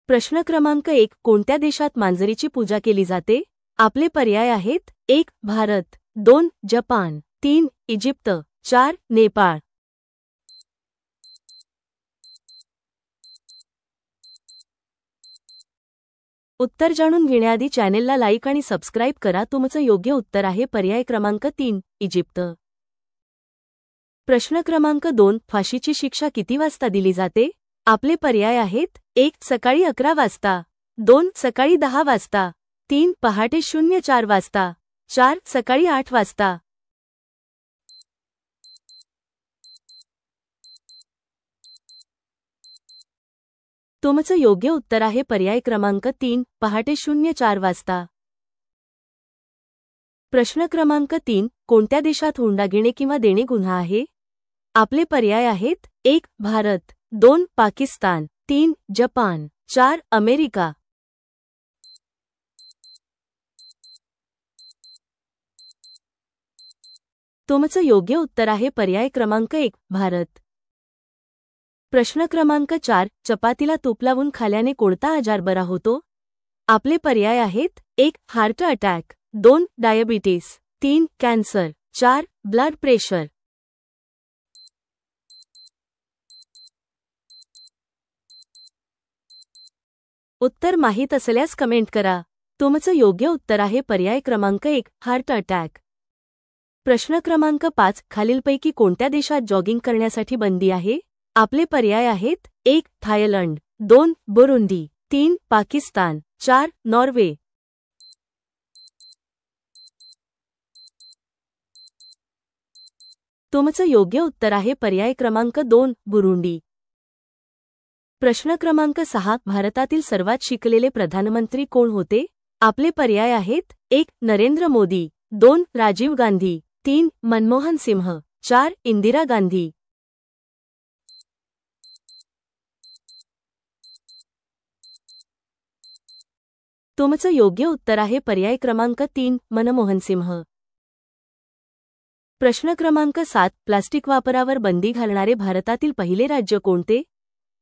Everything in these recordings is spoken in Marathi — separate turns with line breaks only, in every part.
प्रश्न क्रमांक 1. कोणत्या देशात मांजरीची पूजा केली जाते? आपले पर्याय आहेत: 1. भारत, 2. जपान, 3. इजिप्त, 4. नेपाळ. उत्तर जाणून घेण्याआधी चॅनेलला लाईक आणि सबस्क्राईब करा. तुमचं योग्य उत्तर आहे पर्याय क्रमांक 3. इजिप्त. प्रश्न क्रमांक 2. फाशीची शिक्षा किती वाजता दिली जाते? आपले पर्याय आहेत: 1. सकाळी 11 वाजता, 2. सकाळी 10 वाजता, 3. पहाटे 04 वाजता, 4. सकाळी 8 वाजता. तुमचं योग्य उत्तर आहे पर्याय क्रमांक 3. पहाटे 04 वाजता. प्रश्न क्रमांक 3. कोणत्या देशात हुंडा घेणे किंवा देणे गुन्हा आहे? आपले पर्याय आहेत: 1. भारत, 2. पाकिस्तान, 3. जपान, 4. अमेरिका. तुमचं योग्य उत्तर आहे पर्याय क्रमांक 1. भारत. प्रश्न क्रमांक 4. चपातीला तूप लावून खाल्याने कोणता आजार बरा होतो? आपले पर्याय आहेत: 1. Heart attack, 2. Diabetes, 3. Cancer, 4. Blood pressure. उत्तर माहीत असल्यास कमेंट करा. तुमचं योग्य उत्तर आहे पर्याय क्रमांक 1. Heart attack. प्रश्न क्रमांक 5. खालीलपैकी कोणत्या देशात जॉगिंग करण्यासाठी बंदी आहे? आपले पर्याय आहेत: 1. थायलंड, 2. बुरुंडी, 3. पाकिस्तान, 4. नॉर्वे. तुमचं योग्य उत्तर आहे पर्याय क्रमांक 2. बुरुंडी. प्रश्न क्रमांक 6. भारतातील सर्वात शिकलेले प्रधानमंत्री कोण होते? आपले पर्याय आहेत: 1. नरेंद्र मोदी, 2. राजीव गांधी, 3. मनमोहन सिंह, 4. इंदिरा गांधी. तुमचं योग्य उत्तर आहे पर्याय क्रमांक 3. मनमोहन सिंह. प्रश्न क्रमांक 7. प्लास्टिक वापरावर बंदी घालणारे भारतातील पहिले राज्य कोणते?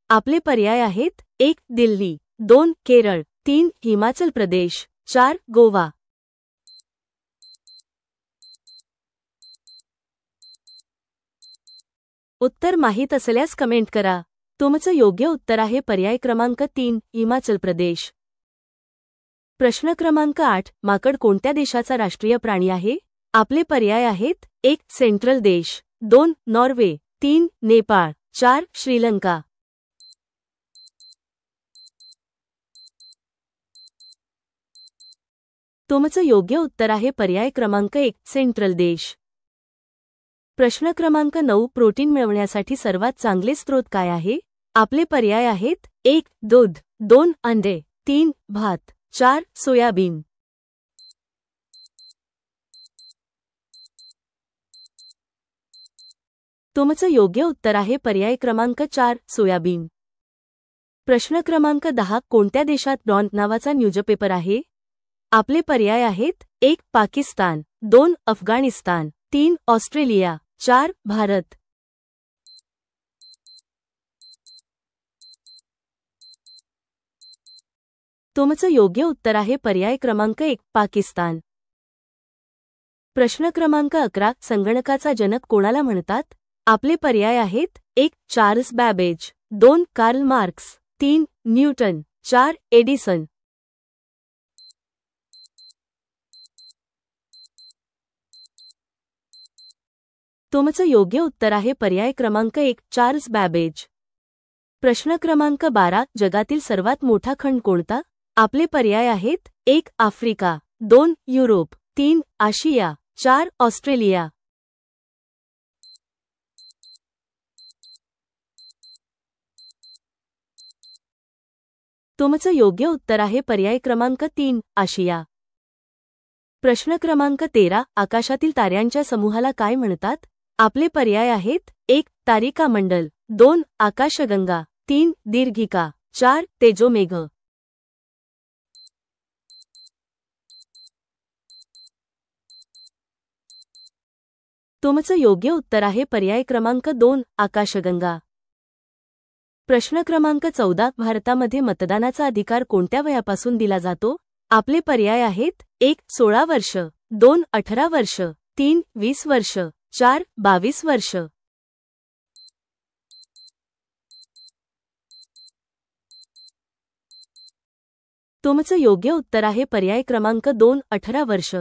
आपले पर्याय आहेत: 1. दिल्ली, 2. केरळ, 3. हिमाचल प्रदेश, 4. गोवा. उत्तर माहीत असल्यास कमेंट करा. तुमचं योग्य उत्तर आहे पर्याय क्रमांक 3. हिमाचल प्रदेश. प्रश्न क्रमांक 8. माकड कोणत्या देशाचा राष्ट्रीय प्राणी आहे? आपले पर्याय आहेत: 1. सेंट्रल देश, 2. नॉर्वे, 3. नेपाळ, 4. श्रीलंका. तुमचं योग्य उत्तर आहे पर्याय क्रमांक 1. सेंट्रल देश. प्रश्न क्रमांक 9. प्रोटीन मिळवण्यासाठी सर्वात चांगले स्रोत काय आहे? आपले पर्याय आहेत: 1. दूध, 2. अंडे, 3. भात, 4. सोयाबीन. तुमचं योग्य उत्तर आहे पर्याय क्रमांक 4. सोयाबीन. प्रश्न क्रमांक 10. कोणत्या देशात डॉन नावाचा न्यूजपेपर आहे? आपले पर्याय आहेत: 1. पाकिस्तान, 2. अफगाणिस्तान, 3. ऑस्ट्रेलिया, 4. भारत. तुमचं योग्य उत्तर आहे पर्याय क्रमांक 1. पाकिस्तान. प्रश्न क्रमांक 11. संगणकाचा जनक कोणाला म्हणतात? आपले पर्याय आहेत: 1. Charles Babbage, 2. Karl Marx, 3. Newton, 4. Edison. तुमचं योग्य उत्तर आहे पर्याय क्रमांक 1. Charles Babbage. प्रश्न क्रमांक 12. जगातील सर्वात मोठा खंड कोणता? आपले पर्याय आहेत: 1. आफ्रिका, 2. युरोप, 3. आशिया, 4. ऑस्ट्रेलिया. तुमचं योग्य उत्तर आहे पर्याय क्रमांक 3. आशिया. प्रश्न क्रमांक 13. आकाशातील ताऱ्यांच्या समूहाला काय म्हणतात? आपले पर्याय आहेत: 1. तारिकामंडल, 2. आकाशगंगा, 3. दीर्घिका, 4. तेजोमेघ. तुमचं योग्य उत्तर आहे पर्याय क्रमांक 2. आकाशगंगा. प्रश्न क्रमांक 14 भारतामध्ये मतदानाचा अधिकार कोणत्या वयापासून दिला जातो? आपले पर्याय आहेत: 1. 16 वर्ष, 2. 18 वर्ष, 3. 20 वर्ष, 4. 22 वर्ष. तुमचं योग्य उत्तर आहे पर्याय क्रमांक 2. 18 वर्ष.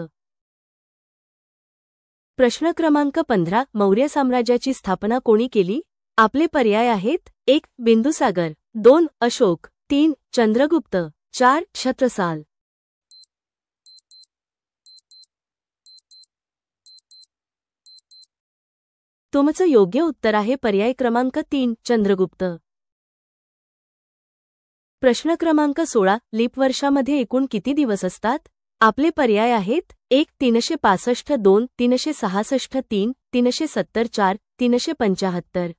प्रश्न क्रमांक 15 मौर्य साम्राज्याची स्थापना कोणी केली? आपले पर्याय आहेत: 1. बिंदुसागर, 2. अशोक, 3. चंद्रगुप्त, 4. छत्रसाल. तुमचं योग्य उत्तर आहे पर्याय क्रमांक 3. चंद्रगुप्त. प्रश्न क्रमांक 16 लीप वर्षामध्ये एकूण किती दिवस असतात? आपले पर्याय आहेत: 1. 365, 2. 366, 3. 370, 4. 375.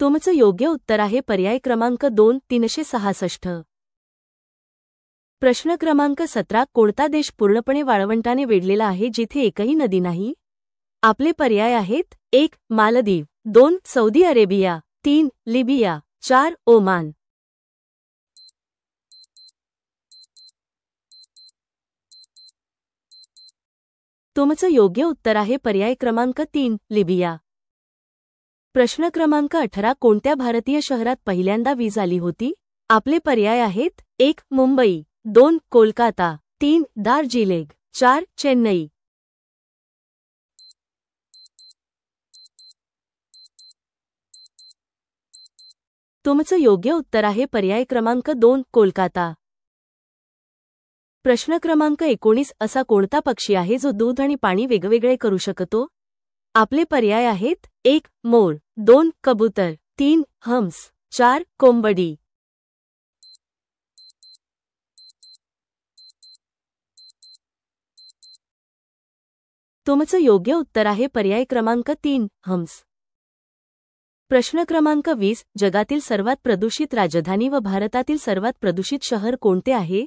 तुमचं योग्य उत्तर आहे पर्याय क्रमांक 2. 366. प्रश्न क्रमांक 17 कोणता देश पूर्णपणे वाळवंटाने वेढलेला आहे जिथे एकही नदी नाही? आपले पर्याय आहेत: 1. Maldives, 2. Saudi Arabia, 3. Libya, 4. Oman. तुमचं योग्य उत्तर आहे पर्याय क्रमांक 3. लिबिया. प्रश्न क्रमांक 18 कोणत्या भारतीय शहरात पहिल्यांदा वीज आली होती? आपले पर्याय आहेत: 1. मुंबई, 2. कोलकाता, 3. दार्जिलिंग, 4. चेन्नई. तुमचं योग्य उत्तर आहे पर्याय क्रमांक 2. कोलकाता. प्रश्न क्रमांक 19 असा कोणता पक्षी आहे जो दूध आणि पाणी वेगवेगळे करू शकतो? आपले पर्याय आहेत: 1. मोर, 2. कबूतर, 3. हंस, 4. कोंबडी. तुमचं योग्य उत्तर आहे पर्याय क्रमांक 3. हंस. प्रश्न क्रमांक 20 जगातील सर्वात प्रदूषित राजधानी व भारतातील सर्वात प्रदूषित शहर कोणते आहे?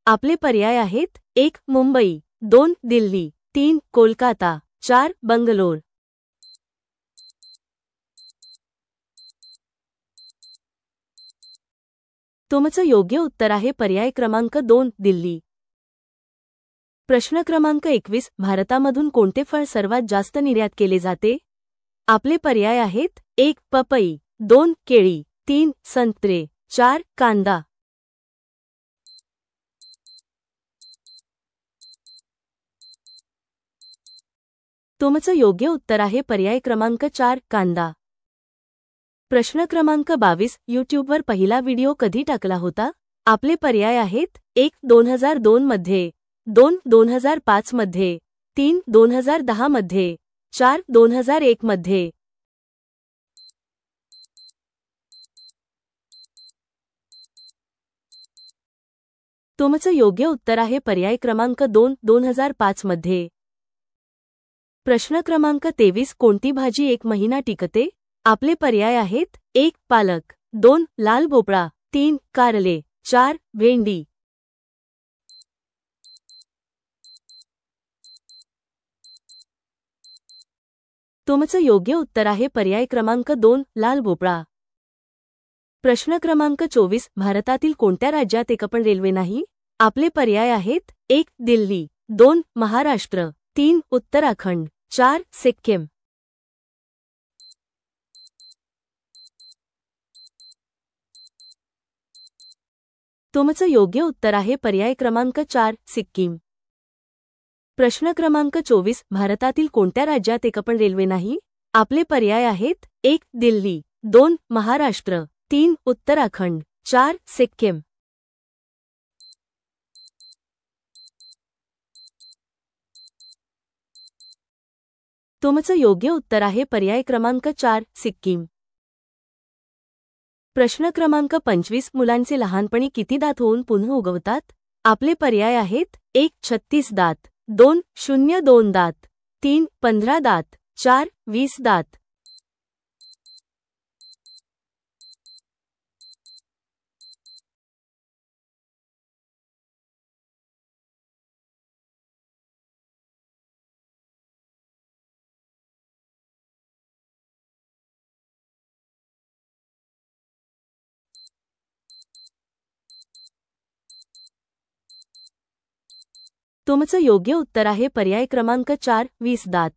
आपले पर्याय आहेत: 1. मुंबई, 2. दिल्ली, 3. कोलकाता, 4. बंगलोर. तुमचं योग्य उत्तर आहे पर्याय क्रमांक 2. दिल्ली. प्रश्न क्रमांक 21 भारतामधून कोणते फळ सर्वात जास्त निर्यात केले जाते? आपले पर्याय आहेत: 1. पपई, 2. केळी, 3. संत्रे, 4. कांदा. तुमचं योग्य उत्तर आहे पर्याय क्रमांक 4. कांदा. प्रश्न क्रमांक 22 यूट्यूबवर पहिला व्हिडिओ कधी टाकला होता? आपले पर्याय आहेत: 1. 2002 मध्ये, 2. 2005 मध्ये, 3. 2010 मध्ये, 4. 2001 मध्ये. तुमचं योग्य उत्तर आहे पर्याय क्रमांक 2. 2005 मध्ये. प्रश्न क्रमांक 23 कोणती भाजी 1 महिना टिकते? आपले पर्याय आहेत: 1. पालक, 2. लाल भोपळा, 3. कारले, 4. भेंडी. तुमचं योग्य उत्तर आहे पर्याय क्रमांक 2. लाल भोपळा. प्रश्न क्रमांक 24 भारतातील कोणत्या राज्यात एक पण रेल्वे नाही? आपले पर्याय आहेत: 1. दिल्ली, 2. महाराष्ट्र, 3. उत्तराखंड, 4. सिक्कीम. तुमचं योग्य उत्तर आहे पर्याय क्रमांक 4. सिक्कीम. प्रश्न क्रमांक 24 भारतातील कोणत्या राज्यात एक पण रेल्वे नाही? आपले पर्याय आहेत: 1. दिल्ली, 2. महाराष्ट्र, 3. उत्तराखंड, 4. सिक्कीम. तुमचं योग्य उत्तर आहे पर्याय क्रमांक 4. सिक्कीम. प्रश्न क्रमांक 25 मुलांचे लहानपणी किती दात होऊन पुन्हा उगवतात? आपले पर्याय आहेत: 1. 36 दात, 2. 0.2 दात, 3. 15 दात, 4. 20 दात. तुमचं योग्य उत्तर आहे पर्याय क्रमांक 4 20 दात.